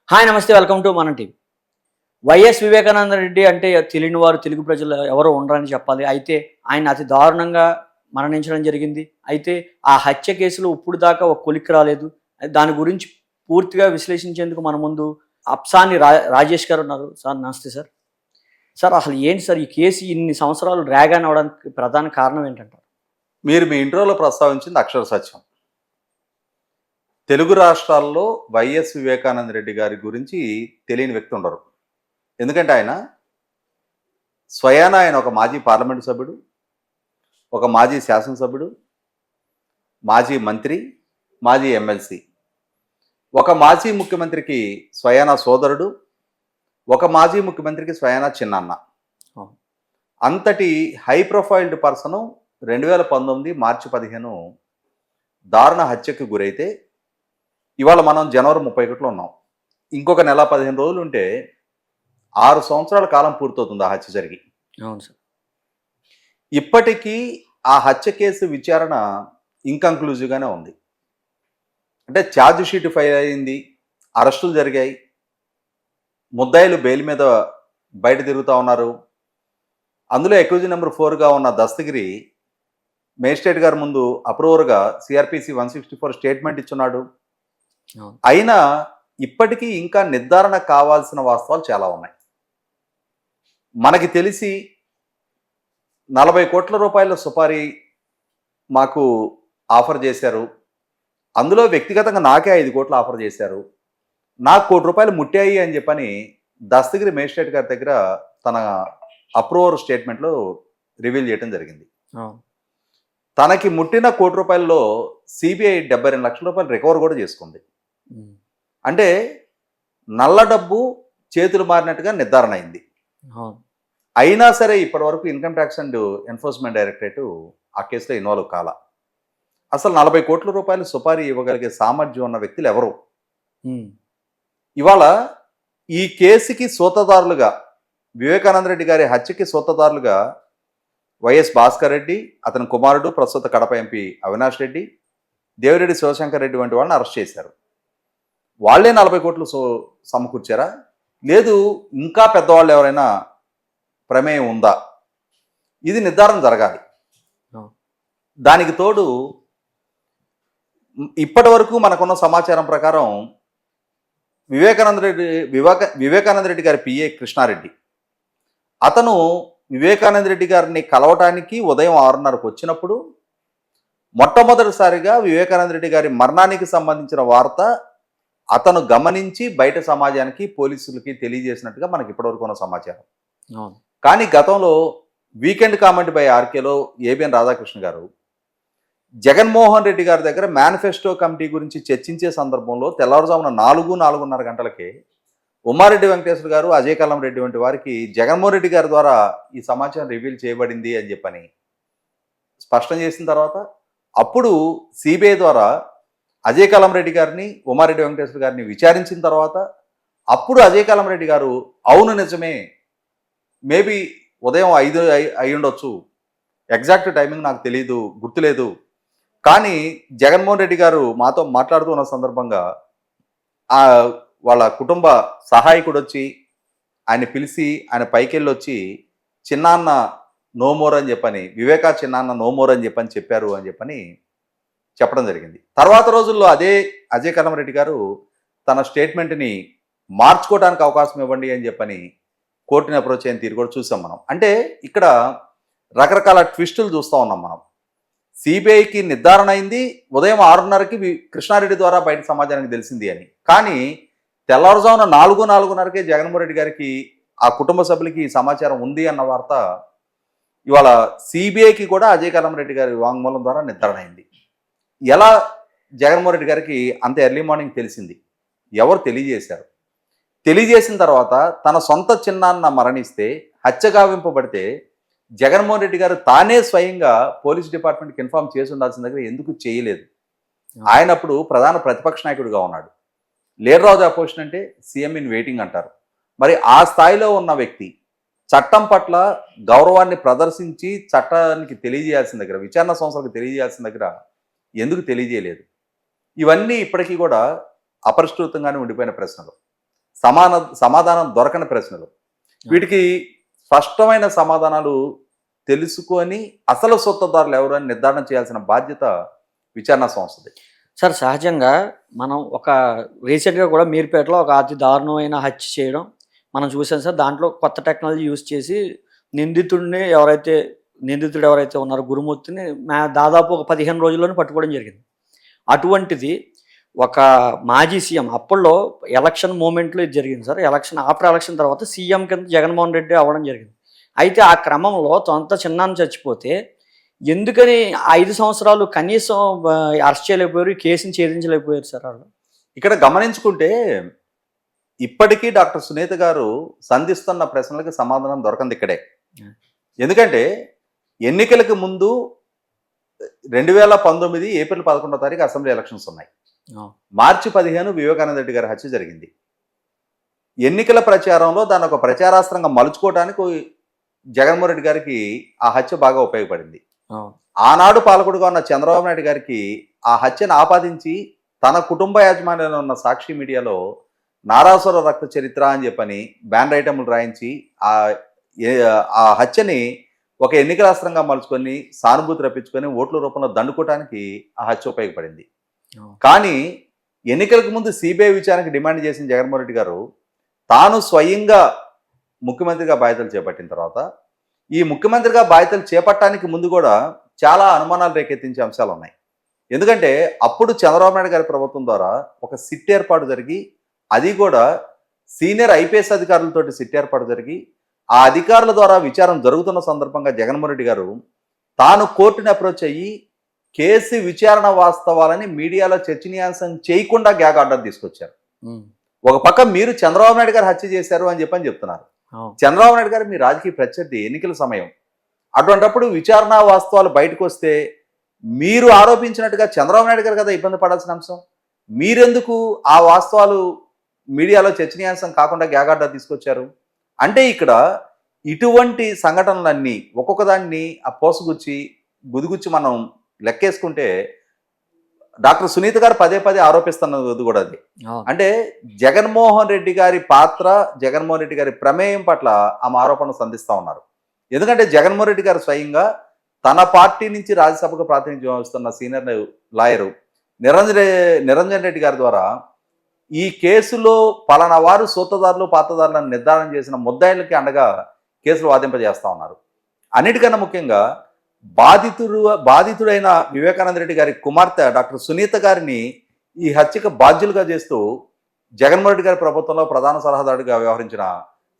Hi నమస్తే welcome to మన TV. YS Vivekananda Reddy అంటే తెలియని వారు తెలుగు ప్రజలు ఎవరో ఉండరని చెప్పాలి. అయితే ఆయన అతి దారుణంగా మరణించడం జరిగింది. అయితే ఆ హత్య కేసులో ఇప్పుడు దాకా ఒక కొలిక్కి రాలేదు. దాని గురించి పూర్తిగా విశ్లేషించేందుకు మన ముందు అప్సాని రాజేష్ గారు ఉన్నారు. సార్ నమస్తే సార్. సార్ అసలు ఏంటి సార్ ఈ కేసు ఇన్ని సంవత్సరాలు డ్రాగ్ ఆన్ అవ్వడానికి ప్రధాన కారణం ఏంటంటారు? మీరు మీ ఇంట్రోలో ప్రస్తావించింది అక్షర సత్యం. తెలుగు రాష్ట్రాల్లో వైఎస్ వివేకానంద రెడ్డి గారి గురించి తెలియని వ్యక్తి ఉండరు. ఎందుకంటే ఆయన ఒక మాజీ పార్లమెంటు సభ్యుడు, ఒక మాజీ శాసనసభ్యుడు, మాజీ మంత్రి, మాజీ ఎమ్మెల్సీ, ఒక మాజీ ముఖ్యమంత్రికి స్వయాన సోదరుడు, ఒక మాజీ ముఖ్యమంత్రికి స్వయాన చిన్నాన్న. అంతటి హై ప్రొఫైల్డ్ పర్సను 2019 మార్చి 15 దారుణ హత్యకు గురైతే ఇవాళ మనం జనవరి 31లో ఉన్నాం. ఇంకొక నెల 15 రోజులు ఉంటే 6 సంవత్సరాల కాలం పూర్తవుతుంది ఆ హత్య జరిగి. అవును సార్. ఇప్పటికీ ఆ హత్య కేసు విచారణ ఇన్కంక్లూజివ్గానే ఉంది. అంటే ఛార్జ్ షీట్ ఫైల్ అయింది, అరెస్టులు జరిగాయి, ముద్దాయిలు బెయిల్ మీద బయట తిరుగుతూ ఉన్నారు. అందులో అక్యూజ్ నెంబర్ 4గా ఉన్న దస్తగిరి మేజిస్ట్రేట్ గారి ముందు అప్రూవర్గా సిఆర్పిసి 164 స్టేట్మెంట్ ఇచ్చున్నాడు. అయినా ఇప్పటికీ ఇంకా నిర్ధారణ కావాల్సిన వాస్తవాలు చాలా ఉన్నాయి. మనకి తెలిసి 40 కోట్ల రూపాయల సుపారీ మాకు ఆఫర్ చేశారు. అందులో వ్యక్తిగతంగా నాకే 5 కోట్లు ఆఫర్ చేశారు. నాకు 1 కోటి రూపాయలు ముట్టాయి అని చెప్పని దస్తగిరి మేజిస్ట్రేట్ గారి దగ్గర తన అప్రూవర్ స్టేట్మెంట్లో రివీల్ చేయడం జరిగింది. తనకి ముట్టిన 1 కోటి రూపాయల్లో సిబిఐ 72 లక్షల రూపాయలు రికవర్ కూడా చేసుకుంది. అంటే నల్ల డబ్బు చేతులు మారినట్టుగా నిర్ధారణ అయింది. అయినా సరే ఇప్పటి వరకు income tax and enforcement directorate ఆ కేసులో ఇన్వాల్వ్ కాల. అసలు 40 కోట్ల రూపాయలు సుపారీ ఇవ్వగలిగే సామర్థ్యం ఉన్న వ్యక్తులు ఎవరు? ఇవాళ ఈ కేసుకి సూత్రధారులుగా, వివేకానంద రెడ్డి గారి హత్యకి సూత్రధారులుగా వైఎస్ భాస్కర్ రెడ్డి, అతని కుమారుడు ప్రస్తుత కడప ఎంపీ అవినాష్ రెడ్డి, దేవిరెడ్డి శివశంకర్ రెడ్డి వంటి వాళ్ళని అరెస్ట్ చేశారు. వాళ్ళే 40 కోట్లు సమకూర్చారా? లేదు ఇంకా పెద్దవాళ్ళు ఎవరైనా ప్రమేయం ఉందా? ఇది నిర్ధారణ జరగాలి. దానికి తోడు ఇప్పటి వరకు మనకున్న సమాచారం ప్రకారం వివేకానంద రెడ్డి గారి పిఏ కృష్ణారెడ్డి, అతను వివేకానంద రెడ్డి గారిని కలవటానికి ఉదయం 6:30కు వచ్చినప్పుడు మొట్టమొదటిసారిగా వివేకానంద రెడ్డి గారి మరణానికి సంబంధించిన వార్త అతను గమనించి బయట సమాజానికి, పోలీసులకి తెలియజేసినట్టుగా మనకి ఇప్పటివరకు ఉన్న సమాచారం. కానీ గతంలో వీకెండ్ కామెంట్ బై ఆర్కేలో ఏబిఎన్ రాధాకృష్ణ గారు జగన్మోహన్ రెడ్డి గారి దగ్గర మేనిఫెస్టో కమిటీ గురించి చర్చించే సందర్భంలో తెల్లవారుజామున 4-4:30 గంటలకే ఉమ్మారెడ్డి వెంకటేశ్వర గారు, అజయ్ కల్లం రెడ్డి వంటి వారికి జగన్మోహన్ రెడ్డి గారి ద్వారా ఈ సమాచారం రివీల్ చేయబడింది అని చెప్పని స్పష్టం చేసిన తర్వాత అప్పుడు సిబిఐ ద్వారా అజయ్ కల్లం రెడ్డి గారిని, ఉమ్మారెడ్డి వెంకటేశ్వర గారిని విచారించిన తర్వాత అప్పుడు అజయ్ కల్లం రెడ్డి గారు అవును నిజమే, మేబీ ఉదయం 5 అయి ఉండొచ్చు, ఎగ్జాక్ట్ టైమింగ్ నాకు తెలియదు, గుర్తులేదు, కానీ జగన్మోహన్ రెడ్డి గారు మాతో మాట్లాడుతూ ఉన్న సందర్భంగా వాళ్ళ కుటుంబ సహాయకుడు వచ్చి ఆయన పిలిచి ఆయన పైకి వెళ్ళి వచ్చి చిన్నాన్న నోమోర్ అని చెప్పని, వివేకా చిన్నాన్న నోమోర్ అని చెప్పారు అని చెప్పని చెప్పడం జరిగింది. తర్వాత రోజుల్లో అదే అజయ్ కల్లం రెడ్డి గారు తన స్టేట్మెంట్ని మార్చుకోవడానికి అవకాశం ఇవ్వండి అని చెప్పని కోర్టుని అప్రోచ్ అయిన తీరు కూడా చూసాం మనం. అంటే ఇక్కడ రకరకాల ట్విస్టులు చూస్తూ ఉన్నాం మనం. సిబిఐకి నిర్ధారణ అయింది, ఉదయం 6:30కి కృష్ణారెడ్డి ద్వారా బయట సమాజానికి తెలిసింది అని. కానీ తెల్లవారుజామున 4-4:30కే జగన్మోహన్ రెడ్డి గారికి, ఆ కుటుంబ సభ్యులకి ఈ సమాచారం ఉంది అన్న వార్త ఇవాళ సిబిఐకి కూడా అజయ్ కల్లం రెడ్డి గారి వాంగ్మూలం ద్వారా నిర్ధారణ అయింది. ఎలా జగన్మోహన్ రెడ్డి గారికి అంత ఎర్లీ మార్నింగ్ తెలిసింది? ఎవరు తెలియజేశారు? తెలియజేసిన తర్వాత తన సొంత చిన్నాన్న మరణిస్తే, హత్య గావింపబడితే జగన్మోహన్ రెడ్డి గారు తానే స్వయంగా పోలీస్ డిపార్ట్మెంట్కి ఇన్ఫార్మ్ చేసి ఉండాల్సిన దగ్గర ఎందుకు చేయలేదు? ఆయన అప్పుడు ప్రధాన ప్రతిపక్ష నాయకుడిగా ఉన్నాడు. లీడర్ ఆఫ్ ది అపోజిషన్ అంటే సీఎం ఇన్ వెయిటింగ్ అంటారు. మరి ఆ స్థాయిలో ఉన్న వ్యక్తి చట్టం పట్ల గౌరవాన్ని ప్రదర్శించి చట్టానికి తెలియజేయాల్సిన దగ్గర, విచారణ సంస్థలకు తెలియజేయాల్సిన దగ్గర ఎందుకు తెలియజేయలేదు? ఇవన్నీ ఇప్పటికీ కూడా అపరిష్కృతంగానే ఉండిపోయిన ప్రశ్నలు. సమాధానం దొరకని ప్రశ్నలు. వీటికి స్పష్టమైన సమాధానాలు తెలుసుకొని అసలు సొత్తుదారులు ఎవరు అని నిర్ధారణ చేయాల్సిన బాధ్యత విచారణ సంస్థది. సార్ సహజంగా మనం ఒక రీసెంట్గా కూడా మీర్పేటలో ఒక అతి దారుణమైన హత్య చేయడం మనం చూసాం సార్. దాంట్లో కొత్త టెక్నాలజీ యూజ్ చేసి నిందితుడు ఎవరైతే ఉన్నారో గురుమూర్తిని దాదాపు ఒక 15 రోజుల్లోనే పట్టుకోవడం జరిగింది. అటువంటిది ఒక మాజీ సీఎం అప్పట్లో ఎలక్షన్ మూమెంట్లో ఇది జరిగింది సార్. ఆఫ్టర్ ఎలక్షన్ తర్వాత సీఎం కింద జగన్మోహన్ రెడ్డి అవ్వడం జరిగింది. అయితే ఆ క్రమంలో సొంత చిన్నాన్న చచ్చిపోతే ఎందుకని 5 సంవత్సరాలు కనీసం అరెస్ట్ చేయలేకపోయారు, ఈ కేసుని ఛేదించలేకపోయారు సార్ వాళ్ళు? ఇక్కడ గమనించుకుంటే ఇప్పటికీ డాక్టర్ సునీత గారు సంధిస్తున్న ప్రశ్నలకు సమాధానం దొరకంది ఇక్కడే. ఎందుకంటే ఎన్నికలకు ముందు 2019 ఏప్రిల్ 11వ తారీఖు అసెంబ్లీ ఎలక్షన్స్ ఉన్నాయి. మార్చి 15 వివేకానంద రెడ్డి గారి హత్య జరిగింది. ఎన్నికల ప్రచారంలో దాని ఒక ప్రచారాస్త్రంగా మలుచుకోవడానికి జగన్మోహన్ రెడ్డి గారికి ఆ హత్య బాగా ఉపయోగపడింది. ఆనాడు పాలకుడుగా ఉన్న చంద్రబాబు నాయుడు గారికి ఆ హత్యను ఆపాదించి తన కుటుంబ యాజమాన్యంలో ఉన్న సాక్షి మీడియాలో నారాసుర రక్త చరిత్ర అని చెప్పని బ్యానర్ ఐటమ్లు రాయించి ఆ హత్యని ఒక ఎన్నికలాస్త్రంగా మలుచుకొని సానుభూతి రప్పించుకొని ఓట్ల రూపంలో దండుకోవడానికి ఆ హత్య ఉపయోగపడింది. కానీ ఎన్నికలకు ముందు సిబిఐ విచారణకు డిమాండ్ చేసిన జగన్మోహన్ రెడ్డి గారు తాను స్వయంగా ముఖ్యమంత్రిగా బాధ్యతలు చేపట్టిన తర్వాత ఈ ముఖ్యమంత్రిగా బాధ్యతలు చేపట్టడానికి ముందు కూడా చాలా అనుమానాలు రేకెత్తించే అంశాలు ఉన్నాయి. ఎందుకంటే అప్పుడు చంద్రబాబు నాయుడు గారి ప్రభుత్వం ద్వారా ఒక సిట్ ఏర్పాటు జరిగి, అది కూడా సీనియర్ ఐపీఎస్ అధికారులతోటి సిట్ ఏర్పాటు జరిగి, ఆ అధికారుల ద్వారా విచారణ జరుగుతున్న సందర్భంగా జగన్మోహన్ రెడ్డి గారు తాను కోర్టుని అప్రోచ్ అయ్యి కేసు విచారణ వాస్తవాలని మీడియాలో చర్చనీయాంశం చేయకుండా గ్యాగ్ ఆర్డర్ తీసుకొచ్చారు. ఒక పక్క మీరు చంద్రబాబు నాయుడు గారు హత్య చేశారు అని చెప్తున్నారు. చంద్రబాబు నాయుడు గారు మీ రాజకీయ ప్రత్యర్థి, ఎన్నికల సమయం. అటువంటిప్పుడు విచారణ వాస్తవాలు బయటకు వస్తే మీరు ఆరోపించినట్టుగా చంద్రబాబు నాయుడు గారు కదా ఇబ్బంది పడాల్సిన అంశం. మీరెందుకు ఆ వాస్తవాలు మీడియాలో చర్చనీయాంశం కాకుండా గ్యాగ్ ఆర్డర్ తీసుకొచ్చారు? అంటే ఇక్కడ ఇటువంటి సంఘటనలన్నీ ఒక్కొక్క దాన్ని ఆ పోసగుచ్చి గుదిగుచ్చి మనం లెక్కేసుకుంటే డాక్టర్ సునీత గారు పదే ఆరోపిస్తున్నది కూడా అది. అంటే జగన్మోహన్ రెడ్డి గారి పాత్ర, జగన్మోహన్ రెడ్డి గారి ప్రమేయం పట్ల ఆమె ఆరోపణలు సంధిస్తూ ఉన్నారు. ఎందుకంటే జగన్మోహన్ రెడ్డి గారు స్వయంగా తన పార్టీ నుంచి రాజ్యసభకు ప్రాతినిధ్యం వహిస్తున్న సీనియర్ లాయరు నిరంజన్ రెడ్డి గారి ద్వారా ఈ కేసులో పలానా వారు సూత్రధారులు పాత్రధారులను నిర్ధారణ చేసిన ముద్దాయిలకి అండగా కేసులు వాదింపజేస్తా ఉన్నారు. అన్నిటికన్నా ముఖ్యంగా బాధితుడైన వివేకానంద రెడ్డి గారి కుమార్తె డాక్టర్ సునీత గారిని ఈ హత్యకు బాధ్యులుగా చేస్తూ జగన్మోహన్ రెడ్డి గారి ప్రభుత్వంలో ప్రధాన సలహాదారుడిగా వ్యవహరించిన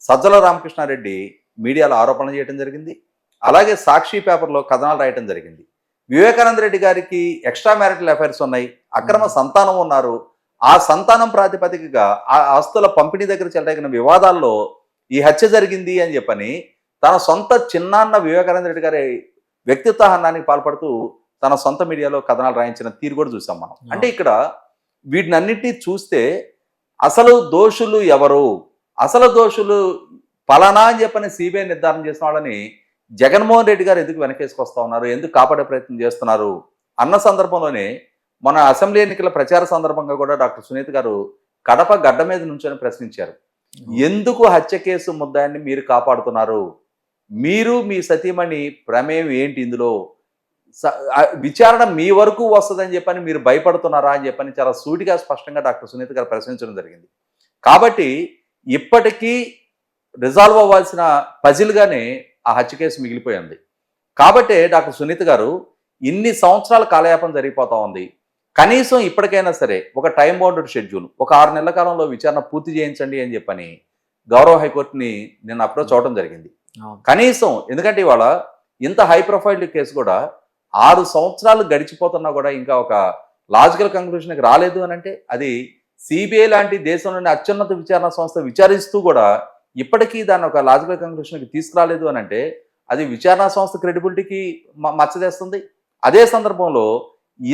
సజ్జల రామకృష్ణారెడ్డి మీడియాలో ఆరోపణలు చేయడం జరిగింది. అలాగే సాక్షి పేపర్లో కథనాలు రాయటం జరిగింది. వివేకానంద రెడ్డి గారికి ఎక్స్ట్రా మ్యారిటల్ అఫైర్స్ ఉన్నాయి, అక్రమ సంతానం ఉన్నారు. ఆ సంతానం ప్రాతిపదికగా ఆ ఆస్తుల పంపిణీ దగ్గర చెలరేగిన వివాదాల్లో ఈ హత్య జరిగింది అని చెప్పని తన సొంత చిన్నాన్న వివేకానంద రెడ్డి గారి వ్యక్తిత్వ హననానికి పాల్పడుతూ తన సొంత మీడియాలో కథనాలు రాయించిన తీరు కూడా చూసాం మనం. అంటే ఇక్కడ వీటినన్నిటినీ చూస్తే అసలు దోషులు ఎవరు, అసలు దోషులు పలానా అని చెప్పని సిబిఐ నిర్ధారణ చేసిన వాళ్ళని జగన్మోహన్ రెడ్డి గారు ఎందుకు వెనకేసుకొస్తా ఉన్నారు, ఎందుకు కాపాడే ప్రయత్నం చేస్తున్నారు అన్న సందర్భంలోనే మన అసెంబ్లీ ఎన్నికల ప్రచార సందర్భంగా కూడా డాక్టర్ సునీత గారు కడప గడ్డ మీద నుంచొని ప్రశ్నించారు. ఎందుకు హత్య కేసు ముద్దాయిని మీరు కాపాడుతున్నారు, మీరు మీ సతీమణి ప్రమేయం ఏంటి, ఇందులో విచారణ మీ వరకు వస్తుందని చెప్పని మీరు భయపడుతున్నారా అని చెప్పని చాలా సూటిగా స్పష్టంగా డాక్టర్ సునీత గారు ప్రశ్నించడం జరిగింది. కాబట్టి ఇప్పటికీ రిజాల్వ్ అవ్వాల్సిన పజిల్గానే ఆ హత్య కేసు మిగిలిపోయింది. కాబట్టి డాక్టర్ సునీత గారు ఇన్ని సంవత్సరాల కాలయాపన జరిగిపోతా ఉంది, కనీసం ఇప్పటికైనా సరే ఒక టైం బౌండెడ్ షెడ్యూల్, ఒక 6 నెలల కాలంలో విచారణ పూర్తి చేయించండి అని చెప్పని గౌరవ హైకోర్టుని నేను అప్రోచ్ అవడం జరిగింది. కనీసం ఎందుకంటే ఇవాళ ఇంత హై ప్రొఫైల్ కేసు కూడా 6 సంవత్సరాలు గడిచిపోతున్నా కూడా ఇంకా ఒక లాజికల్ కంక్లూషన్కి రాలేదు అని అంటే అది సిబిఐ లాంటి దేశంలోని అత్యున్నత విచారణ సంస్థ విచారిస్తూ కూడా ఇప్పటికీ దాన్ని ఒక లాజికల్ కంక్లూషన్కి తీసుకురాలేదు అని అంటే అది విచారణ సంస్థ క్రెడిబిలిటీకి మచ్చదేస్తుంది. అదే సందర్భంలో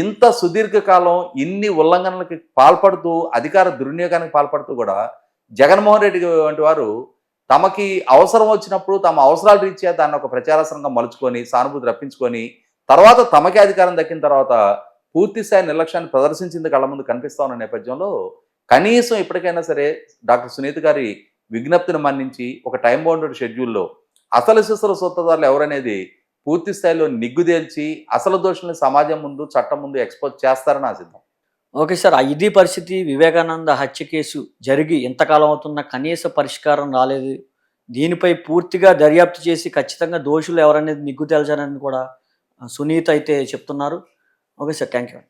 ఇంత సుదీర్ఘకాలం ఇన్ని ఉల్లంఘనలకి పాల్పడుతూ అధికార దుర్వినియోగానికి పాల్పడుతూ కూడా జగన్మోహన్ రెడ్డి వంటి వారు తమకి అవసరం వచ్చినప్పుడు తమ అవసరాల రీత్యా దాన్ని ఒక ప్రచారాస్త్రంగా మలుచుకొని సానుభూతి రప్పించుకొని తర్వాత తమకే అధికారం దక్కిన తర్వాత పూర్తి స్థాయి నిర్లక్ష్యాన్ని ప్రదర్శించింది కళ్ళ ముందు కనిపిస్తా ఉన్న నేపథ్యంలో కనీసం ఇప్పటికైనా సరే డాక్టర్ సునీత గారి విజ్ఞప్తిని మన్నించి ఒక టైం బౌండెడ్ షెడ్యూల్లో అసలు సిసలు సూత్రధారులు ఎవరనేది పూర్తి స్థాయిలో నిగ్గుదేల్చి అసలు దోషుల్ని సమాజం ముందు చట్టం ముందు ఎక్స్పోజ్ చేస్తారని ఆశిద్దాం. Okay sir. ఇది పరిస్థితి. వివేకానంద హత్య కేసు జరిగి ఎంతకాలం అవుతున్నా కనీస పరిష్కారం రాలేదు. దీనిపై పూర్తిగా దర్యాప్తు చేసి ఖచ్చితంగా దోషులు ఎవరనేది నిగ్గు తేల్చారని కూడా సునీత అయితే చెప్తున్నారు. Okay sir. Thank you.